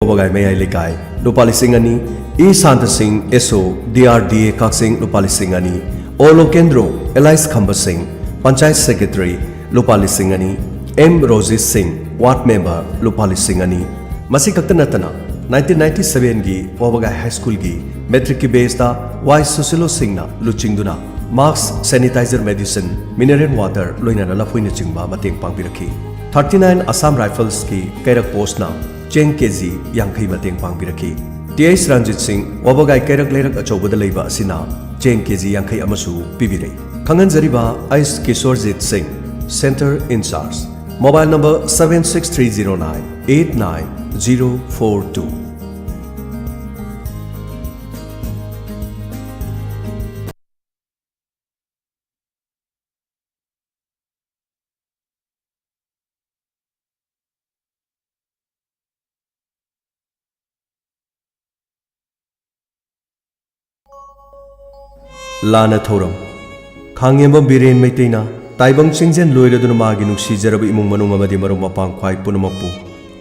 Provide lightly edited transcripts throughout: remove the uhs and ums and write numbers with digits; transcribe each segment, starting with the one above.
Wabagai Mayai Lekai, Lupali Singani, E. Santa Singh, SO, DRDA Kaksing, Lupali Singani, Olo Kendro, Elias Khamba Singh, Panchayat Secretary, Lupali Singani, M. Rosie Singh, Ward Member, Lupali Singani, Masi Kaktanatana, 1997 gi Wabagai High School gi Metric ki base da Y. Susilo Singh na Luchingduna, Mask, Sanitizer Medicine, Mineral Water, Loinana Lapuina Chingba, Mateng Pangpiraki. 39 Assam Rifles ki Kairak Post na Cheng KG Yangkai Mateng Pangpiraki. T.H. Ranjit Singh, Wabagai Kairak Lerak Achobada Leiba Asina, Cheng KG Yangkai Amasu, Pibire. Kangan Zariba, Ice Kishorjit Singh, Center in charge. Mobile number 76309 89042. Lana Thoram Kangyamba Biren Maitina Taibang Singzen Loiraduna Magi Nuksi Jarab Imung Manung Amadi Marum Mapang Kwai Punamapu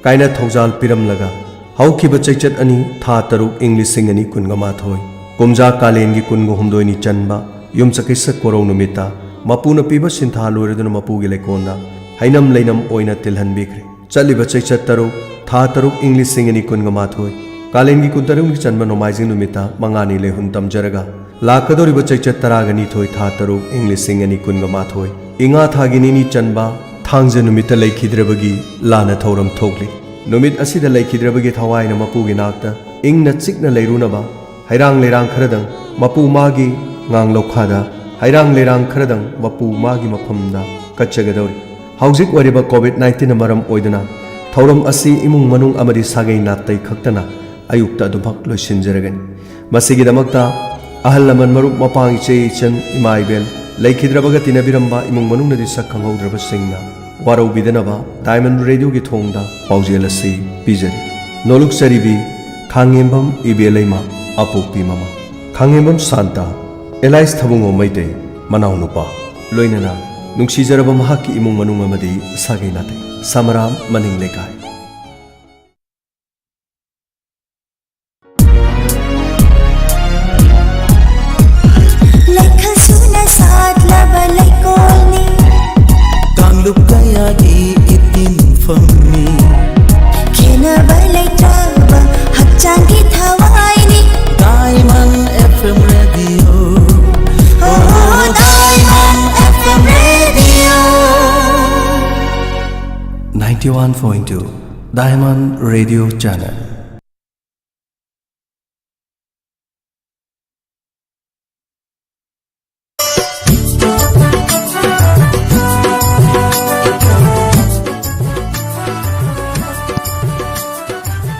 Kaina Thongzal Piram Laga Haukiba Chachat Ani Tha Taruk English Singani Kungama Thoi Kumja Kalengi Kungo Humdoini Chanba Yum Sakisa Korong Numita Mapuna Piba Sintha Loiraduna Mapu Gilekonda Hainam Lainam Oina Tilhan Bikri Chaliba Chachat Taruk Tha Taruk English Singani Kungama Thoi Kalengi Kuntarum Chanba Nomizing Numita Mangani Lehuntam Jaraga Lakadoriba Chachat Taragani Thoi Tha Taruk English Singani Kungama Thoi Inga Thagini Chanba Thangja Numita Laikidrabagi Lana Thoram Thokli Numit Asida Laikidrabagi Thawai Namapu Ginakta Ing Natsikna Lairunaba Hairang Lerang Kradang Mapu Magi Ngang Lokhada Hairang Lerang Kradang Mapu Magi Mapamda Kachagadori Hauzik Wariba COVID-19 Maram Oidana Thoram Asi Imung Manung Amadi Sagai Natai Kaktana Ayukta Dumak Loishinjaragan Masigi Damakta Ahalaman Marup Mapang Che Chen Imaibel Laikidrabaga Tinabiramba Imung Manung Nadi Sakang Draba Singna Waro Bidanaba Diamond Radio Ki Thongda Paujelasi Pijari Noluk Saribi Kangembam Ibelema Apokpi Mama Kangembam Santa Elias Thabungo Maite Manaunupa Loinana Nuksijaraba Mahaki Imung Manung Amadi Saginate Samaram Maning Lekai Diamond FM Radio. Oh, Diamond FM Radio. 91.2 Diamond Radio Channel.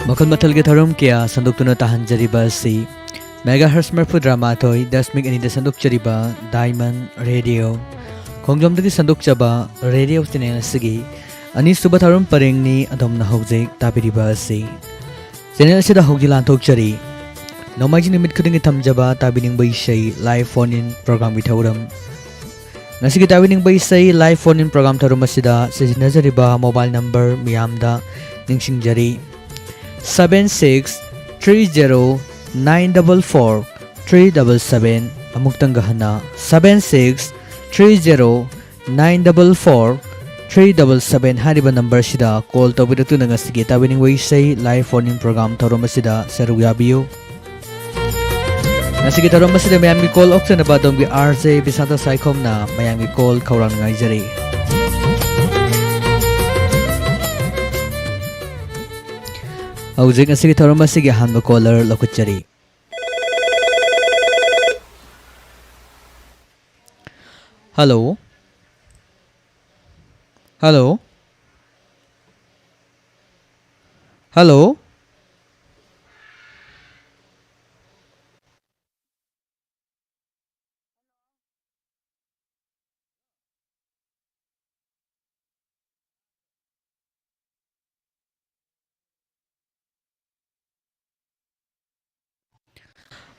Makal matal ke tharum kya sanduk tuna tahan jariba si megahertz marfu drama thoi 10 mig ani da sanduk jariba Diamond Radio khongjom dagi sanduk chaba radio channel sigi ani suba tharum pareng ni adom na hojek tabiriba si channel sida hogjilan thok chari nomaji nimit khuding thamjaba tabining bai shai live phone in program bi thauram nasigi tabining bai shai live phone in program tharum asida sejina jariba mobile number miyamda ningsing jari 7630944377 Amuktang Gahana 7630944377 Hariba number sida call to bidatu na ngasige tabining way say live phone in program taro masida saruya biyo nasige taro masida mayami call option na ba dong bi RJ bisata saikom na mayami call kaurang ngai jari Howzing asigi tharum asigi hanba caller lokuchari. Hello. Hello. Hello.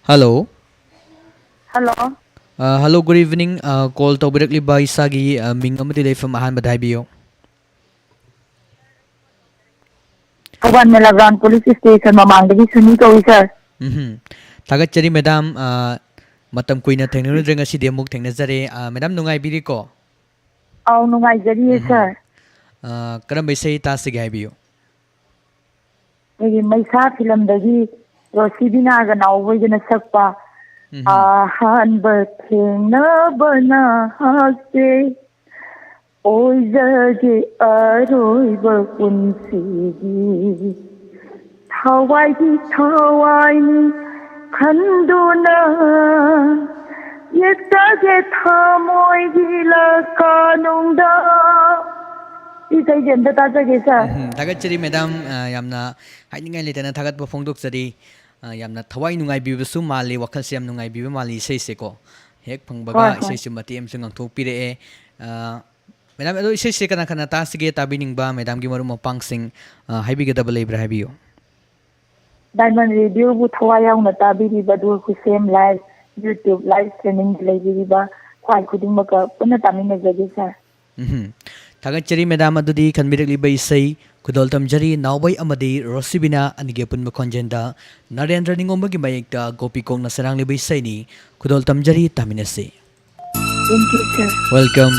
Hello. Hello. Hello, good evening. Call to directly by Sagi Ming Amatile from Ahan Badaibiyo. Thawban Melagram Police Station mamangdagi suni kawi sir. Thagatchari madam matam kuina thengnudre ngasi de muk thengnajare madam nungai biri ko Aw nungai jari sir. karam baisai ta sig haibiyo Egi maisa film dagi Rosibina ga nawoi gana sakpa ahan bathengna bana hase oi jage aroi ba punsigi thawai ni khanduna yektage thamoi gila kanungda isai jenda ta jage sa Thagatchari madam yamna haidingai letana thagat ba phongdokchari yamna thawai nungai bibasu mali wakhal se yam nungai biba mali isai se ko hek phangbaga isai se mati em sung angthok pire e madam ado isai se kana kana ta sige tabiningba madam gi marum mapang sing haibiga double ibra haibiyo Diamond Radio bu thawai yauna tabiri badu ku same live YouTube live streaming lebi ba khwai khuding maka puna tamina jage sa Thagatchari madam adudi khanbirakli bai sai kudol tamjari nawbai amadi Rosibina anige punma khonjenda Narendra Ningomba gi mayekta Gopi Kong na sarang libai sai ni kudol tamjari taminase. Thank you sir. Welcome.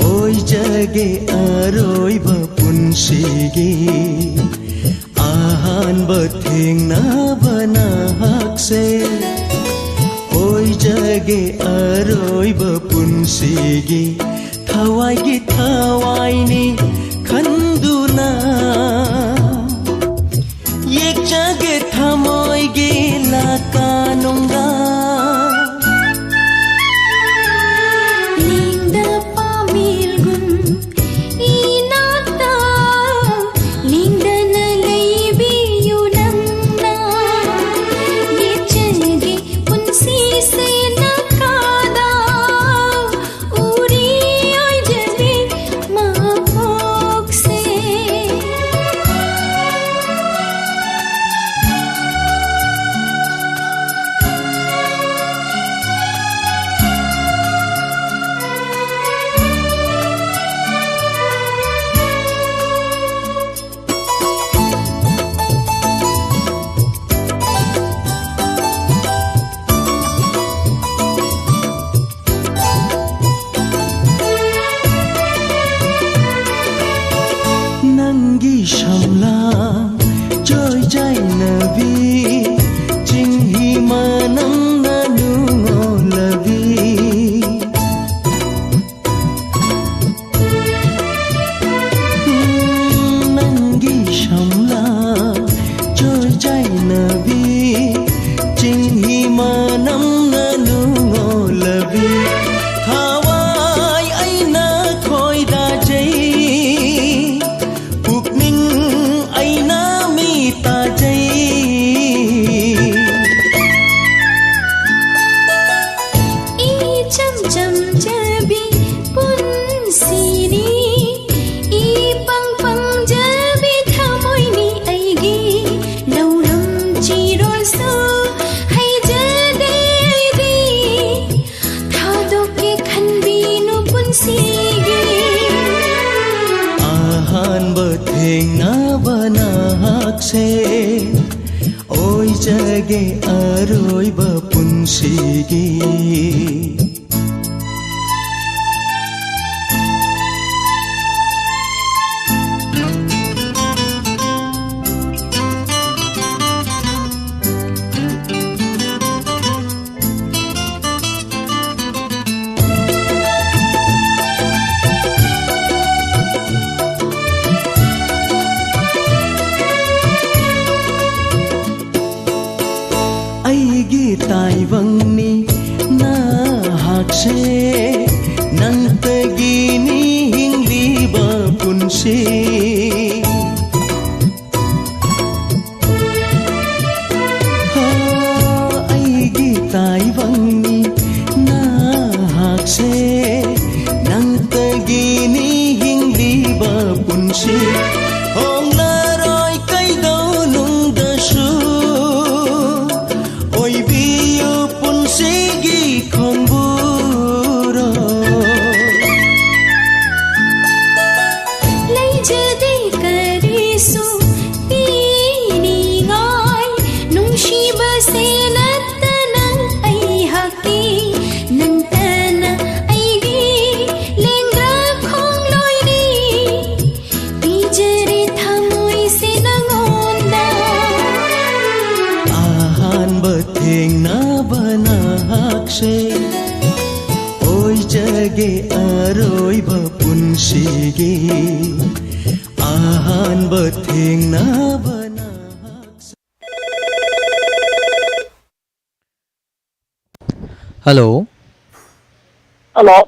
Oi jage aroi ba punsigi ahan batheng na bana hakse oi jage aroi ba punsigi thawai ni khanduna yek jage thamoi ge la kanunga Oi jage aroi ba punsigi taibangni na hakse nantagini hingliba punsi ताइवंगनी नाहाकसे नंतगीनी हिंगलीबा पुंसी होंगलारोय कैदो नुंगदसु ओइबियो पुंसीगी खोंबुरो लैजदे करिसु तीनिगाय नुंशिबसे नत्तनंग ऐहकी नंतना ऐगी लेंग्रा खोंगलोयरी पिजरे थमोय से नंगोंदा आहान बथेंग ना बना हाकसे ओय जगे आरोय बपुंसीगे आहान बथेंग ना बना हाकसे Hello. Hello.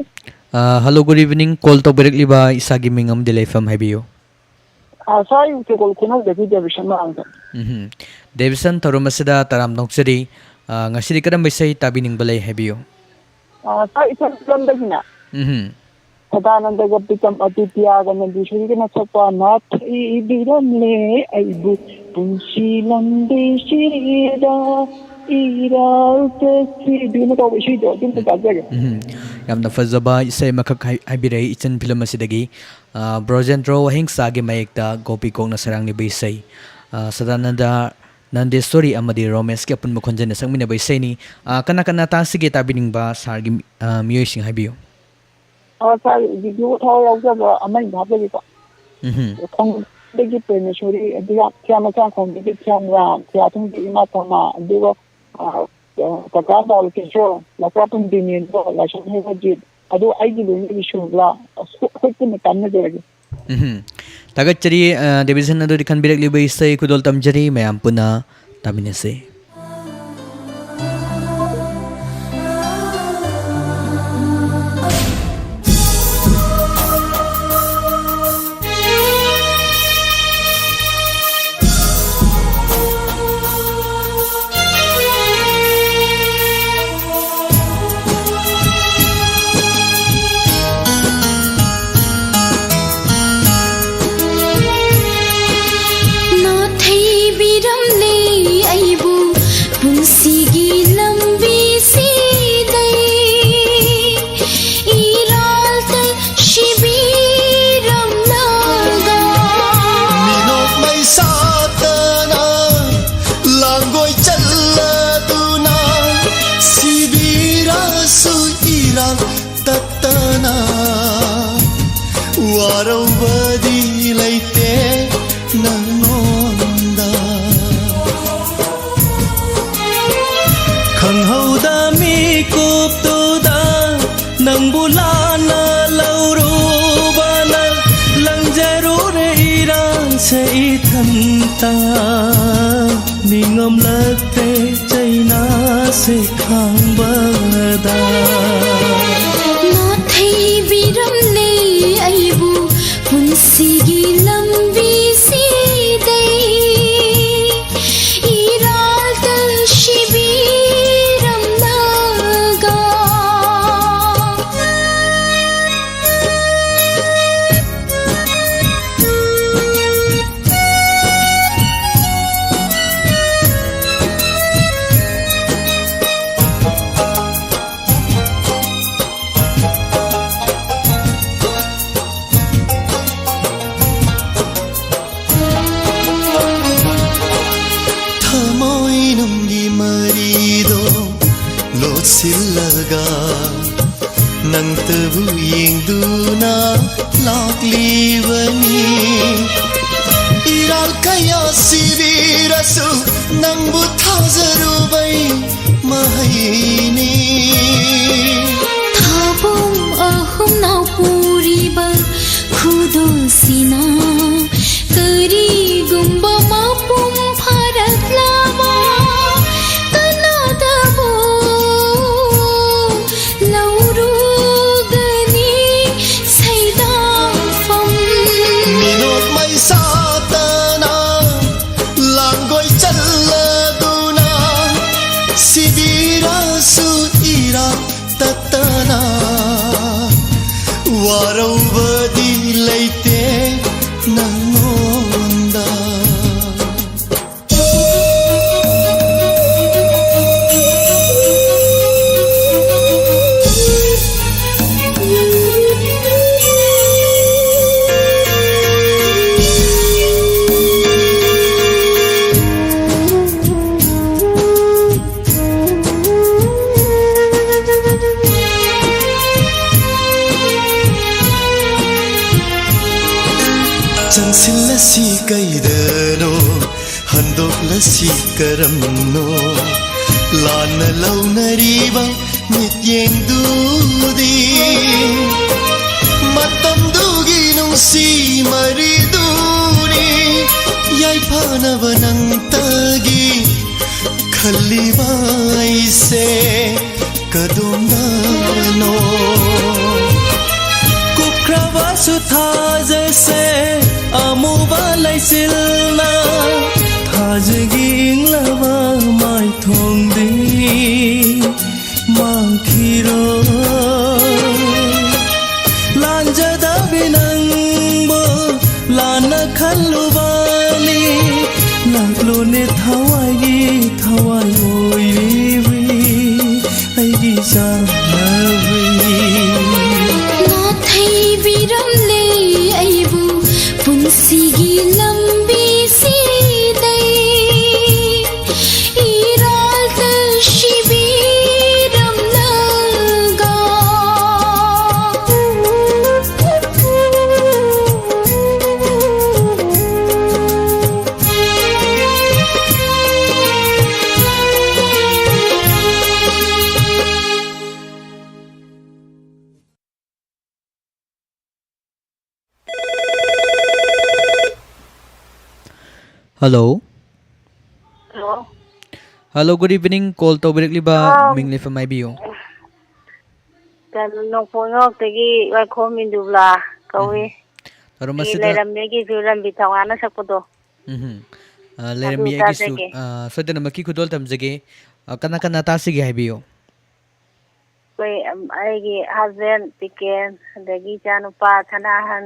Hello, good evening. Call to directly ba isagi mingam delay from Habiyo. Sorry, you call Kuno the division answer. Davison Tarumasida Taram Noxeri, Ngasiri Kadam say tabining balay Habiyo. Sorry, it's from the Hina. Sadananda got become a Titia and the Shurigan Sapa not Ibiramle, I book Punshilande Shida. Yamna fazaba isay makak habiray itan film asidagi Brojentro hingsagi mayekta gopi kong nasarang ni Baysay Sadananda nande story amadi romance ki apun mukhonjan na sangmin na Baysay ni kana ta sige tabining ba sargi miyoy sing habiyo Sorry, did you tell us about a man happy? Big prematurely, the Tiamaka from the camera, Tiatum Matama, they were the Gandal control, the problem being involved, I should have a jib. I do ideally issue law, quick in the Canada. Tagachari division na do di kan birak libay say kudol tamjari mayam puna taminase Ningom lagte China se khambada Nathai biramle aibu punsigi lambi sidai iral tal shibiram naga silaga nang tabu yengduna laklivani iral kaya sivirasu nang buthazarubai mahaini thabum ahum nau puriba khudo sina kari gumba mapum pharat lama Sibira ꯁꯨ ꯏꯔꯥꯡ ꯇꯠꯇꯅ ꯋꯥꯔꯧꯕꯗꯤ ꯂꯩꯇꯦ ꯅꯉꯣꯟꯗ चंसिल्लसी कैदनो हंदोक्लसी करमनो लान लौनरीबा मित्येंदुदी मतमदुगी नुंसी मरिदुनी याइफानब नंतगी खल्लिबाइसे कदोंदानो कुक्रवासु थाजसे अमुबा लैसिलना थाजगी इंग्लबा my थोंदी मांखिरो लांजदा बिनंगबो लाना खल्लुबानी लाक्लोने थवाई थवाई ओइबी आइगी जानबी बिरमले आइबु पुंसीगी लंबी सीदै इराल शिबिरम लगा Hello. Hello. Hello, good evening. Call to Birikliba Mingli from IBO. Kan nong pungok tegi wai khomin dubla kawi. Taro Ki masida leram megi filam bitawanga sakpodo. leram mi agi su so dana maki kudol tamjage kana kana tasigi IBO. Koi aigi husband piken degi chanupa thanahan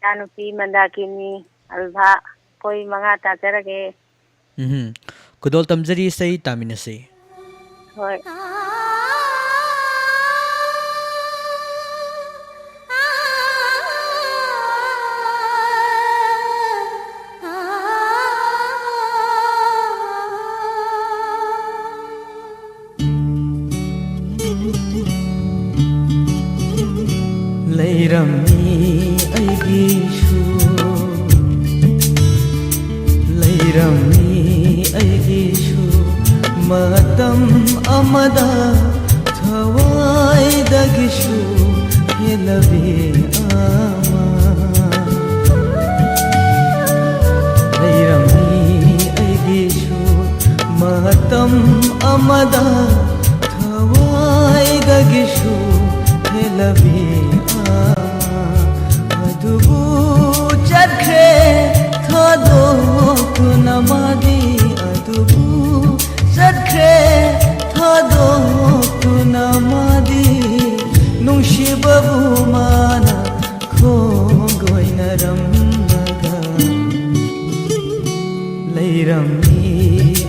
chanupi mandakini alba koi manga tajarage. Kudol tamjari say taminase. Hoi. Leiramni aigishu Leiramni aigishu matam amada thawai dagishu helabe ama Leiramni aigishu matam amada thawai dagishu helabe Adubu chakre thado kunamadi Adubu chakre thado kunamadi Nungshibabu mana khongoina ramnaga Leiramni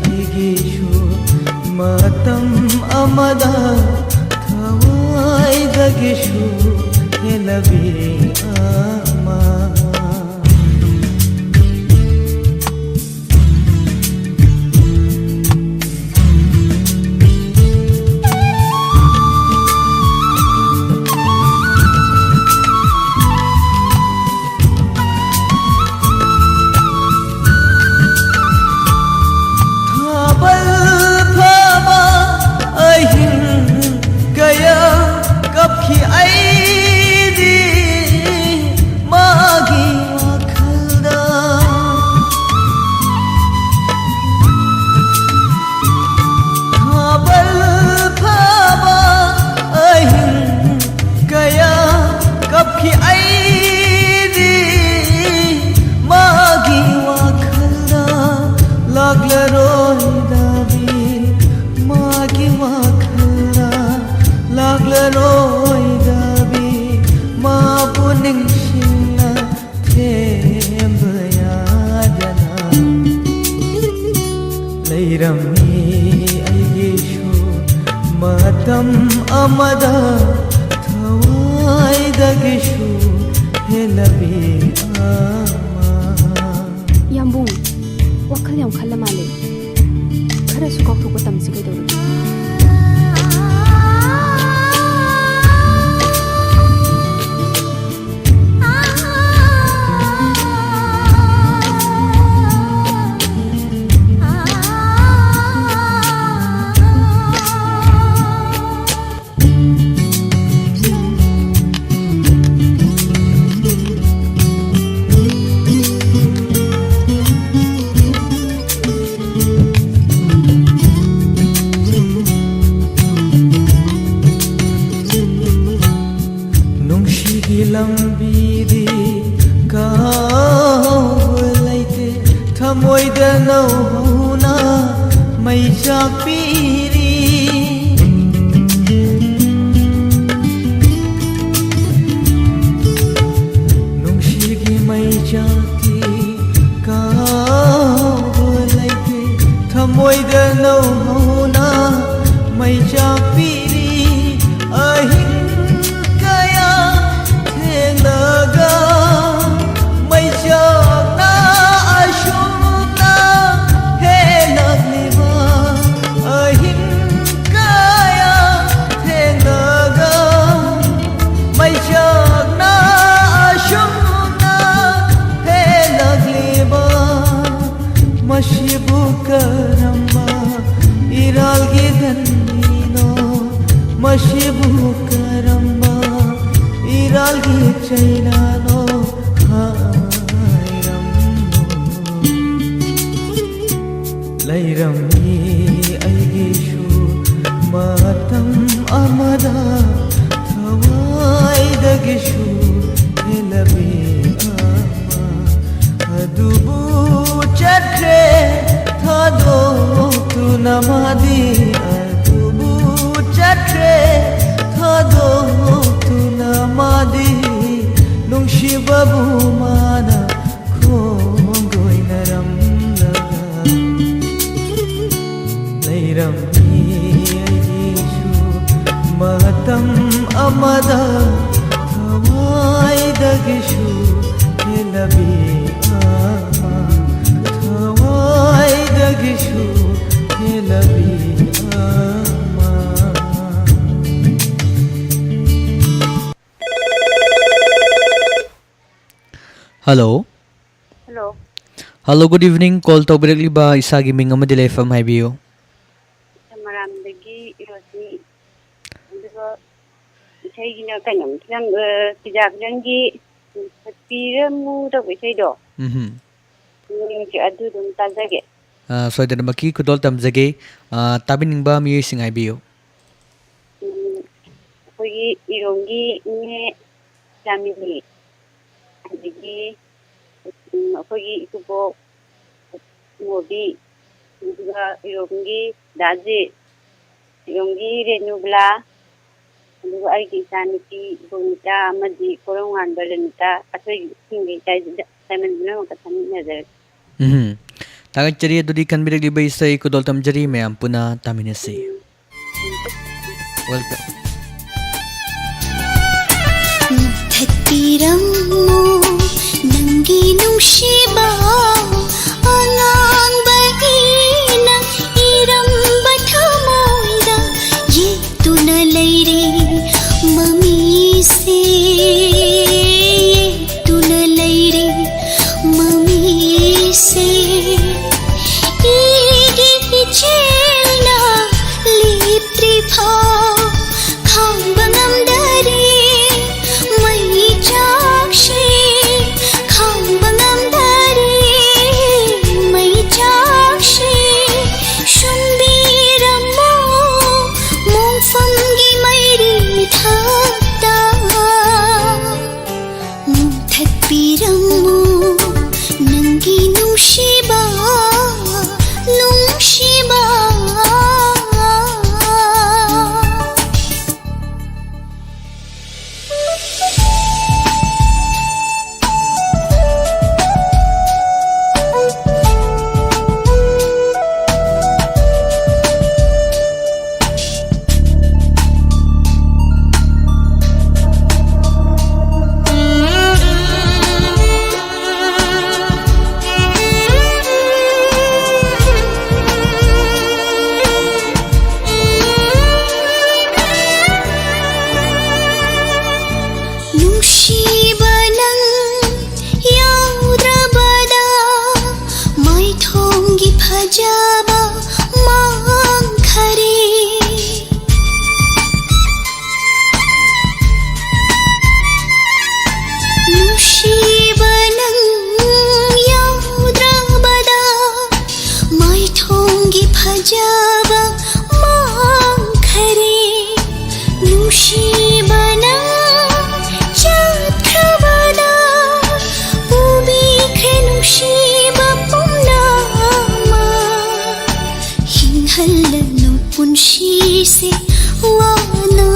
aigishu matam amada thawai dagishu helabe ama thabal phaba ahin gaya kaphi ai di magi ꯂꯩꯔꯝꯃꯤ ꯑꯩꯒꯤꯁꯨ ꯃꯇꯝ ꯑꯃꯗ ꯊꯋꯥꯏꯗꯒꯤꯁꯨ ꯍꯦꯜꯂꯕꯤ ꯑꯃ ꯌꯥꯝꯕꯨꯡ ꯋꯥꯈꯜ ꯌꯥꯝ ꯈꯜꯂ ꯃꯥꯜꯂꯦ ꯈꯔꯁꯨ ꯀꯥꯎꯊꯣꯛꯄ ꯇꯝꯁꯤ ꯀꯩꯗꯧꯔꯒꯦ ꯂꯝꯕꯤꯗꯤ ꯀꯥꯎꯕ ꯂꯩꯇꯦ ꯊꯃꯣꯏꯗ ꯅꯧꯍꯧꯅ ꯃꯩ ꯆꯥꯛꯄꯤꯔꯤ ꯅꯨꯡꯁꯤꯒꯤ ꯃꯩ ꯆꯥꯛꯇꯤ ꯀꯥꯎꯕ ꯂꯩꯇꯦ ꯊꯃꯣꯏꯗ ꯅꯧꯍꯧꯅ ꯃꯩ ꯆꯥꯛꯄꯤꯔꯤ ꯑꯍꯤꯡ मशिबु करम्बा इरालगी धन्नीनो मशिबु करम्बा इरालगी चैनानो हायरम्मो लैरम्मी अयगिशु मतम अमदा थवाइदगिशु हेलबी अमा अदुबु चट्रे थादो तू नमादी अदुबु चट्रे थादो तू नमादी नुंशिबबु माना खोंगोय नरमलगा लैरम्मी अयगिशु मतम अमदा थवाइदगिशु हेलबी गिशु हेलबी अमा hello hello hello good evening call तौबिरक्लिबा इसागी मिंग अमदि लेफम हाइबियो मरामदगी रोजी अदुगा इसाइगिना कयम फिलम तिजागलंगी पीरमु दो इसाइदो अदुदुम ताजगे सोयदनमकी कुदोल तमजगे ताबिनिंगबा मियसिंग हाइबियो अखोगी इरोंगी ने जामिनी अदगी अखोगी इकुबो मोबी अदुगा इरोंगी दाजे इरोंगी रेनुबला अदुगा आइगी सानिपी बोनिता अमदी कोरोंगान बरनिता अखोगी सिंगी ताइमनना मकथन नजर तागचरी अदुदी कनबिरक्लिबा इसै कुदोल तमजरी मैम पुना तामिनसी वेलकम थत्तीरम्मो नंगी नुशिबा अलांग बहीना इरम्ब थमोइदा ये तुन लैरे ममी से ये तुन लैरे ममी से चेलना लिप्त्री भाव खांबंगम दरे मई चाक्षी खांबंगम दरे मई चाक्षी हिंहल्लनु पुंशीसे वाना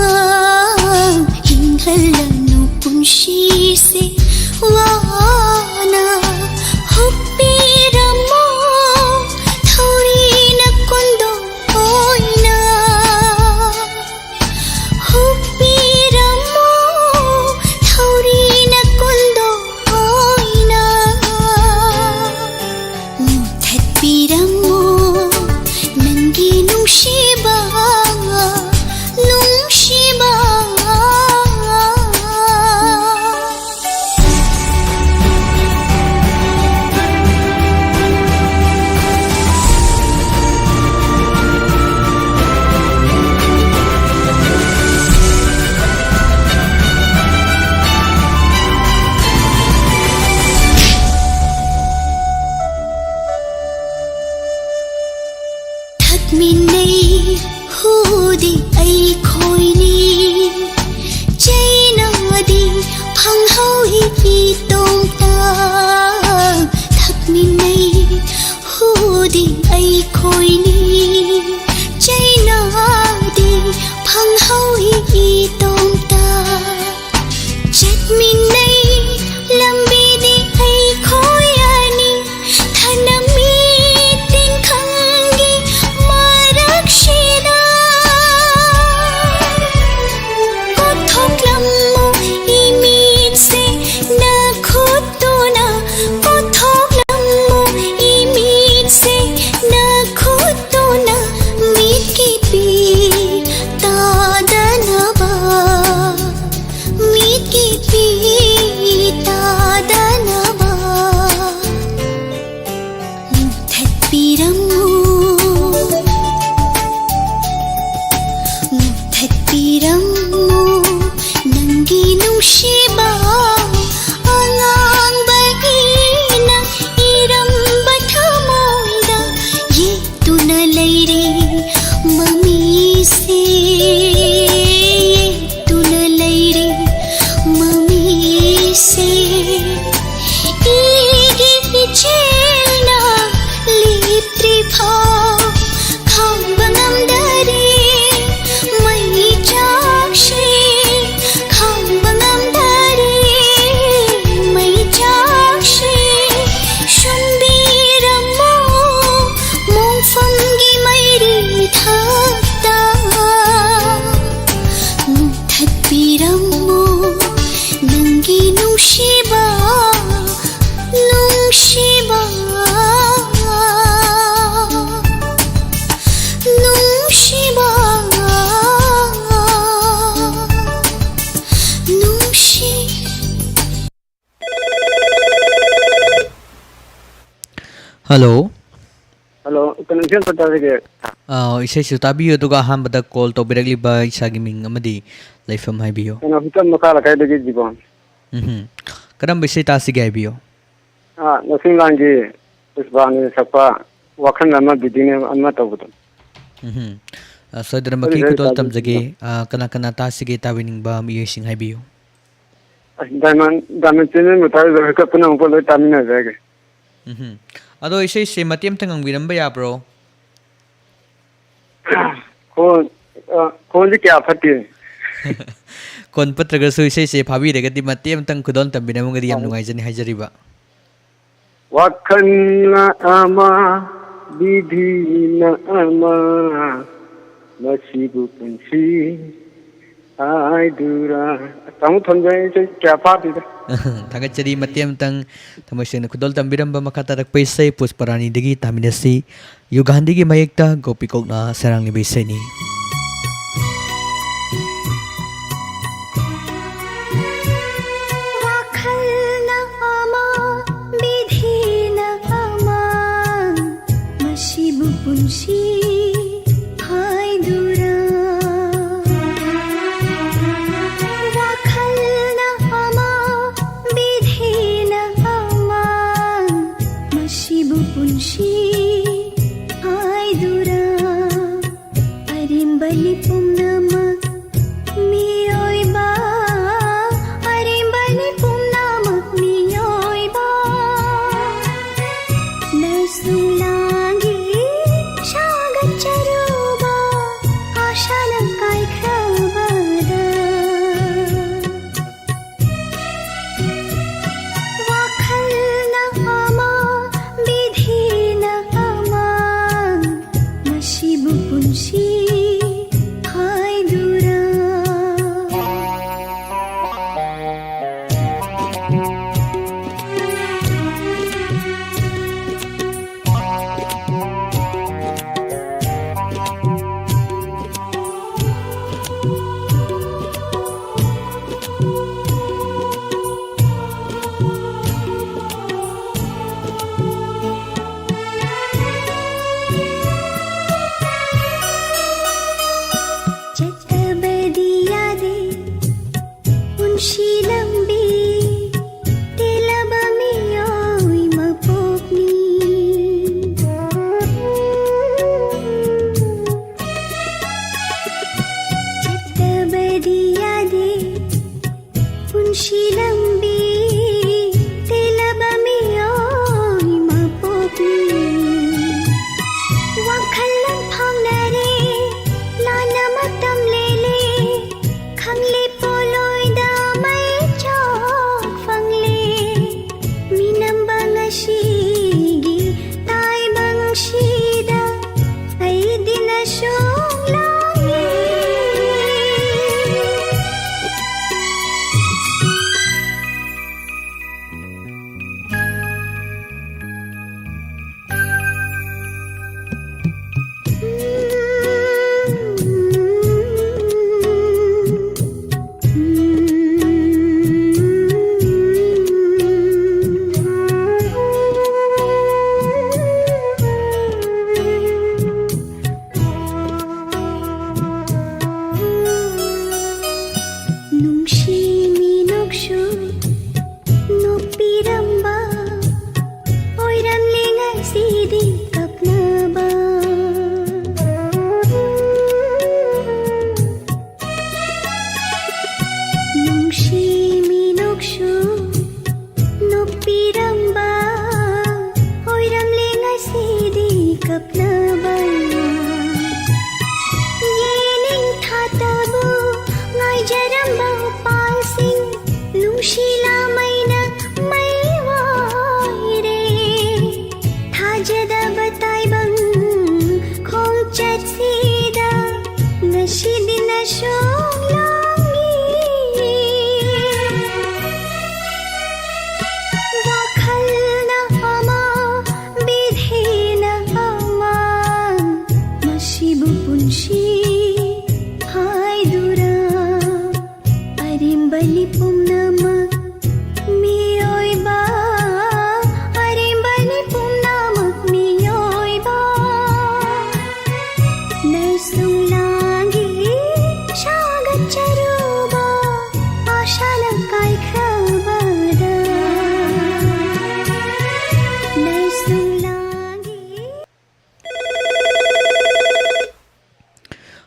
हिंहल्लनु पुंशीसे वाना हुप्पीरमो थौरीना कुंदो ओइना हुप्पीरमो थौरीना कुंदो ओइना मुथत्पीरमो नंगी नुंशिबा नुंशिबा थकमिन्नै हुदी ऐ खोइनी चैनादी फंहौहि इतोंता थकमिन्नै हुदी ऐ खोइनी चैनादी फंहौहि इतोंता चटमिन्नै लंबीदी ऐ खोयानी थनमी तिंखंगी मारक्षिना कोथोक्लम्मो इमीतसे नखुतुना कोथोक्लम्मो इमीतसे नखुतुना मीतकी पी तादनबा मीतकी पी तादनबा मुथत्पीरमो मुथत्पीरमो नंगी नुंशिबा अलांबगीना इरंब थमोइदा ये तुना लैरे ममीसे ये तुना लैरे ममीसे इगी इचेलना लिप्त्रिफाव खांबंगमदरी मई चाक्षी खांबंगमदरी मई चाक्षी शुंबीरमो मोंफंगी मैरी थक्ता मुथत्पीरमो नंगी नुंशिबा नुंशिबा नुंशिबा नुंशि हेलो हेलो कनेक्शन पटागे इसे ताबियो दुगा हामबदा कॉल तौबिरगलिबा इसागी मिंग अमदी लाइफम हाइबियो कना फितम मकाला कायदगे जीवन करम बिसे तासिगे हाइबियो नसिंगांगी पुष्पानी सपा वखन अमा बिदिने अमा तबुदम सदरमकी कुतोल तमजगे कना कना तासिगे ताविनिंगबा मियसिंग हाइबियो डायमंड चेनल मुताय जका पुना को लो तामिना जागे अदो इसे से मतेम तंगंगबिरंबा याब्रो कौन जी क्या फटी कोन पत्रगसु इसे से फाबिरेगति मतेम तंग खुदोन तंबिनमगदि याम नुगाइजनि हाइजरिबा वखन अमा विधिना अमा मसीबु पुंसी आय दुरा तामु थनजाय से क्या फाटी थागचरी मतेम तंग थमसेन खुदोल तंबिरंबा मखातारक पैसे पुष्परानी दगी तामिनसी युगांधी की मयेक्ता गोपीकोकना सरंगनि बैसेनी वाखलना अमा विधिना अमा मसीबु पुंशी हाय दुरा वाखलना अमा विधिना अमा मसीबु पुंशी हाय दुरा अरिंबली पुमनमक मियोइबा अरिंबली पुमनमक मियोइबा नरसुलांगी शागचर पुंशी हाय दूरा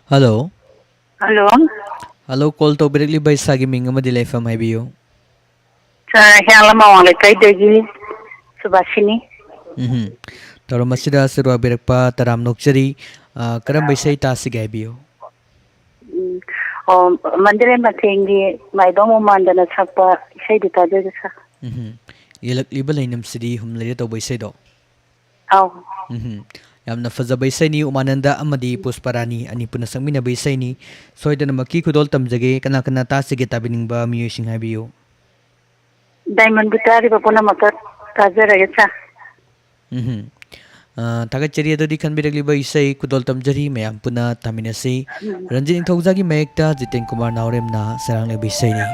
Hello. Hello. Hello, call to Berkeley by Sagiming Amadilay from IBU. Hela mawang kay Degi Subashini. Taro masida sirwa birakpa taram nokchari karam by say tasig IBU. Mandire matengi may domo mandana sakpa say dita sa. Ilak libal ay namsidi humlaya to by say do. Aw. Yamna fazabay say ni umananda amadi pusparani ani punasang minabay say ni soy da na makikudol tamjage kana tasig tabining ba miyusing IBU. Diamond Bitari Papuna Makat Kazara Yasa. Tagachari ado di kan biragli ba isay kudol tamjari mayam puna taminasi Ranjin Thogzagi mayekta Jiten Kumar Naurem na sarang lebisay ni.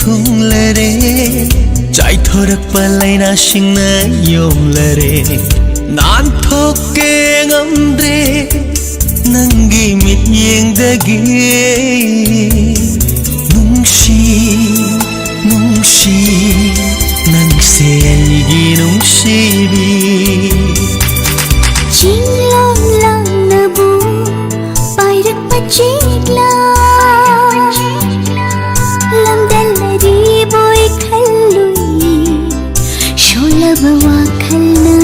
thunglare chai thorak palaina singna yomlare nan thokke ngamdre nangi mit yengdagi nungshi nungshi nangse aigi nungsibi Chinglong lang na bu Pairak pachigla Lamdal na di boy khalui Shola bawa khalna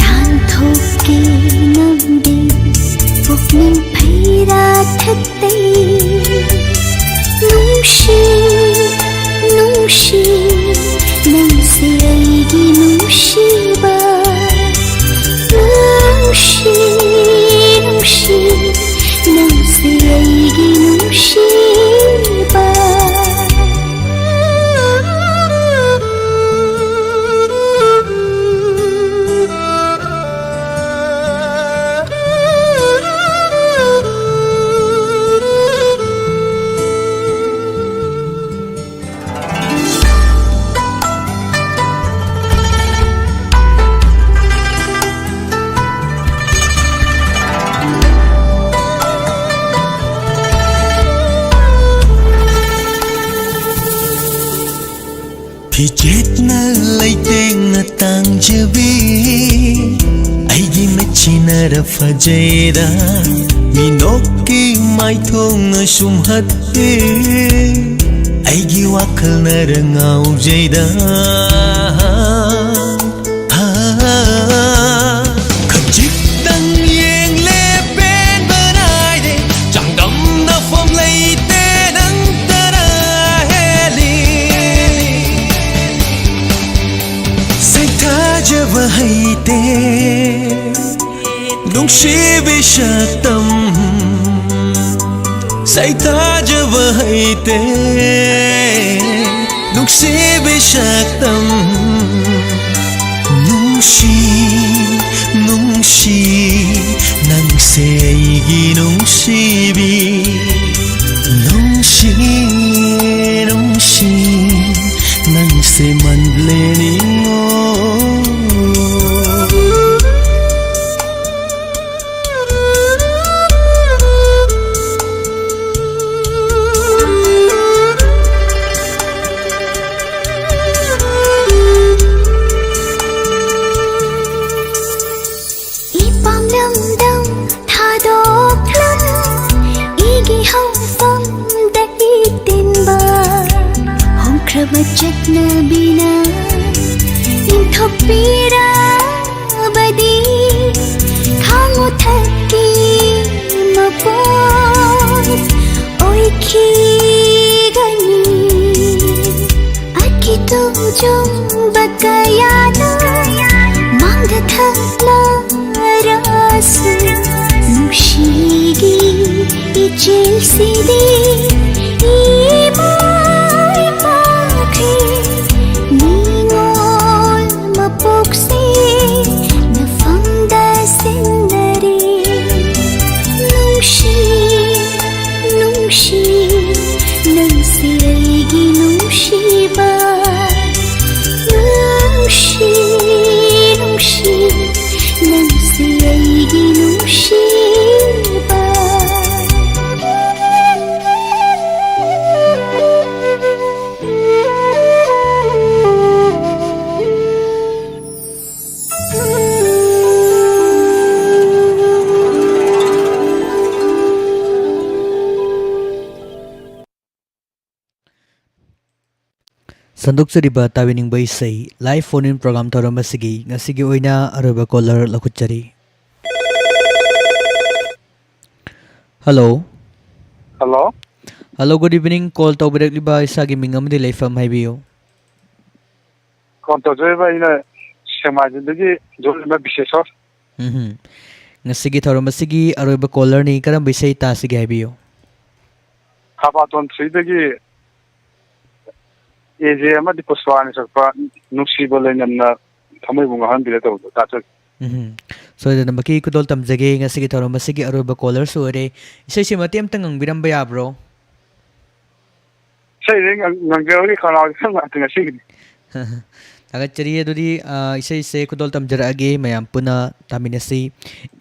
Tan thoke namde Pukning phaira thattai Nungshi Nungshi Nangse aigi nungsiba Nungshi Nungshi Nangse aigi nungsiba thì chết na lấy tên na tang jabi aigi machina ra fajeda minoki mai thong na sum hatte aigi wakal na rangau jeda khajik tang yeng le ben banai de chẳng đâm na phong lấy tên nang tara heli jab haite nungshi bishaktam saita jab haite nungshi bishaktam nungshi nungshi nangse aigi nungsibi nungshi nungshi nangse manleningo Bachat na bina Inthopira badi Khangu thaki mapot Oi khi gani Aki tu jom bakayana Mangda thakla rasu Nushigi ichil sidi Sanduk Suriba Tawining Baisay live phone in program Toram Masigi Ngasigi Oina Aruba caller Lakuchari. Hello. Hello. Hello, good evening. Call to directly ba isagi mingam di Laifam Haibiyo. Konto joiba ina semajindagi jolma bishesor. Ngasigi Toram Masigi Aruba caller ni karam bisay ta sige Haibiyo. Habaton 3 dagi Eje amadi poswani sakpa nuksiba lengamna thamai bunga han bile to ta so the maki kudol tamjage nga sige Toram masigi aruba caller so re isay si mati amtang ang biramba ya bro ꯏꯁꯩꯁꯦ ꯉꯪꯖꯕꯒꯤ ꯈꯧꯅꯥꯎꯁꯦ ꯈꯔ ꯅꯨꯡꯉꯥꯏꯇꯦ ꯉꯁꯤꯒꯤꯗꯤ थागतचरी अदुदी इसे से खुदोल तमजरगे मयाम पुना तामिनसी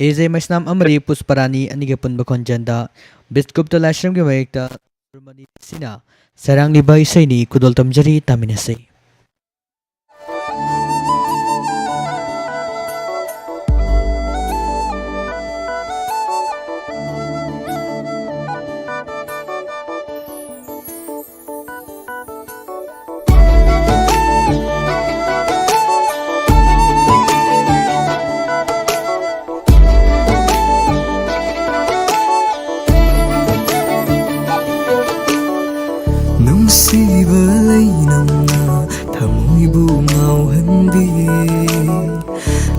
एजे मैसनाम अमरी पुष्परानी अनिगे पुनब खोंजंदा बिस्कुप्त लाश्रम के वयक्ता रुमनी सिना सरंगलिबा इसेनी खुदोल तमजरी तामिनसी ꯅꯨꯡꯁꯤꯕ ꯂꯩꯅꯝꯅ ꯊꯃꯣꯏꯕꯨ ꯉꯥꯎꯍꯟꯕꯤ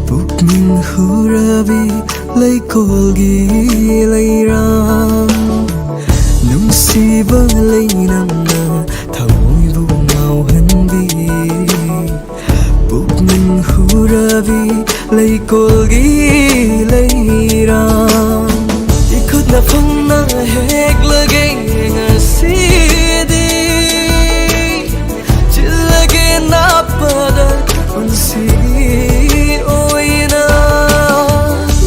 ꯄꯨꯛꯅꯤꯡ ꯍꯨꯔꯕꯤ ꯂꯩꯀꯣꯜꯒꯤ ꯂꯩꯔꯥꯡ ꯅꯨꯡꯁꯤꯕ ꯂꯩꯅꯝꯅ ꯊꯃꯣꯏꯕꯨ ꯉꯥꯎꯍꯟꯕꯤ ꯄꯨꯛꯅꯤꯡ ꯍꯨꯔꯕꯤ ꯂꯩꯀꯣꯜꯒꯤ ꯂꯩꯔꯥꯡ 이खुद나 펑나 해글게 ngasidi 질라게 나빠다 unsi oina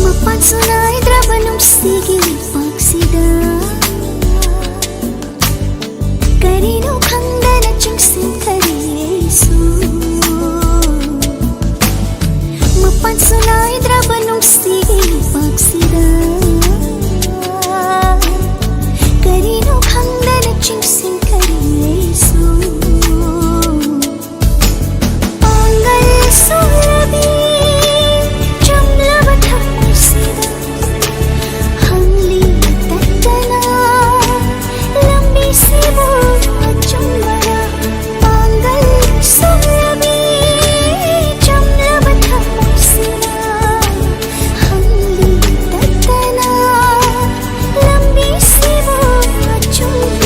mapan sunay drabanum sige pagsida karino khandana chingsin karisu mapan sunay drabanum sige pagsida karino khandana chingsin karisu angal surabi chamlaba thamsida hangli tattana lambi sibu chumara angal surabi chamlaba thamsida hangli tattana lambi sibu chumara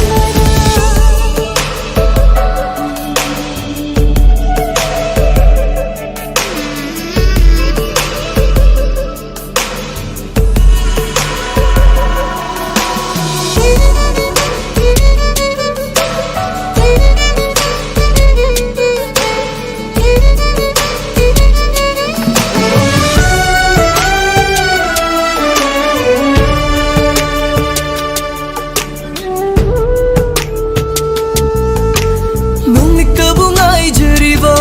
nungni kabungai jeriba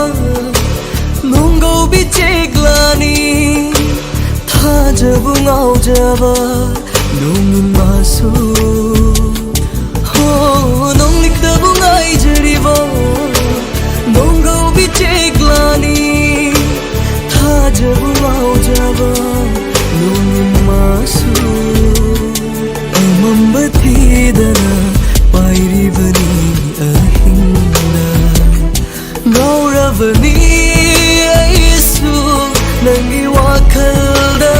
nunggo biceglani thajabu ngaujaba nungin masu ho nungni kabungai jeriba nunggo biceglani thajabu ngaujaba nungin masu amambathidana pairibani ahinda ngauravani aisu nangi wakhalda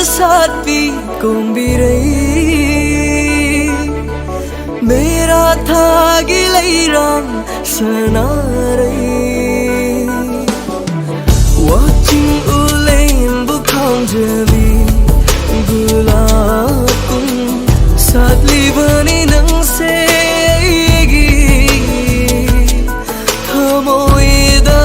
साथी कोंबिरई मेरा था गिलई irang sanarai watching ulain bu khangjabi gulab kun sadli bani nang se gi thamoida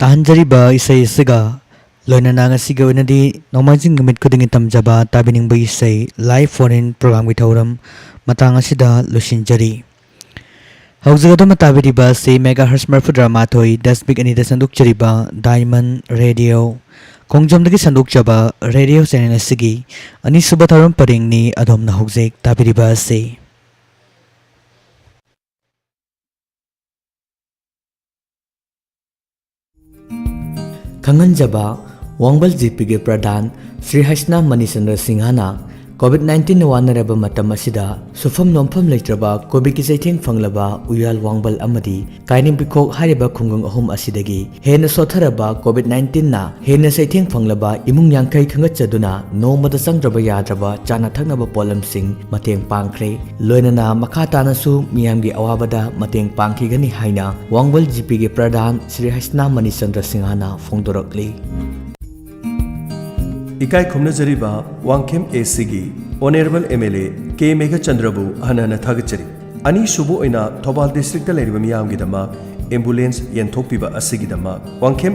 tahanjariba isay siga loina nanga siga wenadi nomajing gamit kuding itamjaba tabining ba isay live foreign program gitauram matang asida lusinjari haujagado matabiriba se megahertz marfudra mathoi 10 big ani da sanduk chariba diamond radio kongjomdagi sanduk chaba radio channel asigi ani subatharam paringni adomna haujek tabiriba se Kanganjaba Wangbal GP ge Pradhan Sri Haisna Manichandra Singhana COVID-19 wanaraba matam asida sufam nompham leitraba COVID ki jaitheng phanglaba uyal wangbal amadi kainim bikhok hariba khungung ahum asidagi hena sotharaba COVID-19 na hena jaitheng phanglaba imung yangkai khangatchaduna nomada sangdraba yadraba chana thaknaba polam sing mateng pangkhre loinana makha tana su miyamgi awabada mateng pangkhigani haina Wangbal GP ge Pradhan Sri Haisna Manichandra Singhana phongdorakli इकाई खुमनजरीबा Wangkhem एसीगी honourable MLA के मेघा चंद्रबु हनना थागचरी अनि सुबु ओइना Thoubal district लेरिबा मियामगिदमा ambulance यंथोकपिबा असिगिदमा Wangkhem